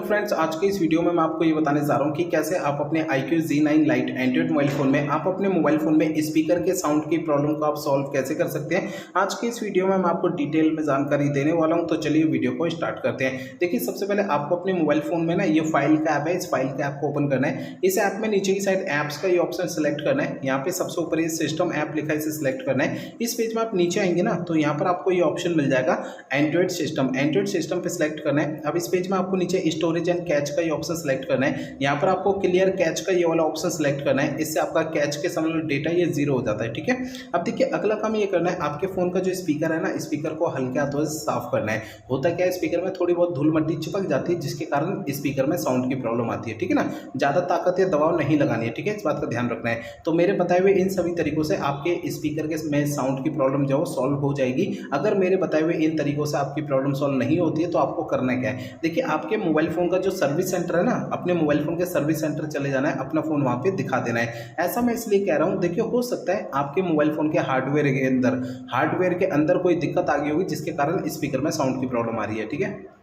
तो फ्रेंड्स, आज के इस वीडियो में मैं आपको ये बताने जा रहा हूँ कि कैसे आप अपने iQOO Z9 Lite Android mobile phone में आप अपने मोबाइल फ़ोन में स्पीकर के साउंड की प्रॉब्लम को आप सॉल्व कैसे कर सकते हैं। आज के इस वीडियो में मैं आपको डिटेल में जानकारी देने वाला हूँ। तो चलिए वीडियो को स्टार्ट करते हैं। देखिए, सबसे पहले आपको अपने मोबाइल फ़ोन में ना ये फाइल का ऐप है, इस फाइल के ऐप को ओपन करना है। इस ऐप में नीचे की साइड ऐप्स का ये ऑप्शन सेलेक्ट करना है। यहाँ पे सबसे ऊपर ये सिस्टम ऐप लिखा है, इसे सिलेक्ट करना है। इस पेज में आप नीचे आएंगे ना, तो यहाँ पर आपको ये ऑप्शन मिल जाएगा एंड्रॉइड सिस्टम पे सिलेक्ट करना है। अब इस पेज में आपको नीचे स्टोरेज एंड कैच का ये ऑप्शन सेलेक्ट करना है। यहाँ पर आपको क्लियर कैच का ये वाला ऑप्शन सेलेक्ट करना है। इससे आपका कैच के समय डेटा ये 0 हो जाता है। ठीक है, अब देखिए अगला काम ये करना है, आपके फोन का जो स्पीकर है ना, स्पीकर को हल्के हाथों से साफ करना है। होता क्या है, स्पीकर में थोड़ी बहुत धूल मट्टी चिपक जाती है, जिसके कारण स्पीकर में साउंड की प्रॉब्लम आती है। ठीक है ना, ज्यादा ताकत या दबाव नहीं लगानी है। ठीक है, इस बात का ध्यान रखना है। तो मेरे बताए हुए इन सभी तरीकों से आपके स्पीकर के में साउंड की प्रॉब्लम जो सॉल्व हो जाएगी। अगर मेरे बताए हुए इन तरीकों से आपकी प्रॉब्लम सॉल्व नहीं होती है तो आपको करना क्या है, देखिए आपके मोबाइल फोन का जो सर्विस सेंटर है ना, अपने मोबाइल फोन के सर्विस सेंटर चले जाना है, अपना फोन वहां पे दिखा देना है। ऐसा मैं इसलिए कह रहा हूं, देखिए हो सकता है आपके मोबाइल फोन के हार्डवेयर के अंदर कोई दिक्कत आ गई होगी, जिसके कारण स्पीकर में साउंड की प्रॉब्लम आ रही है। ठीक है।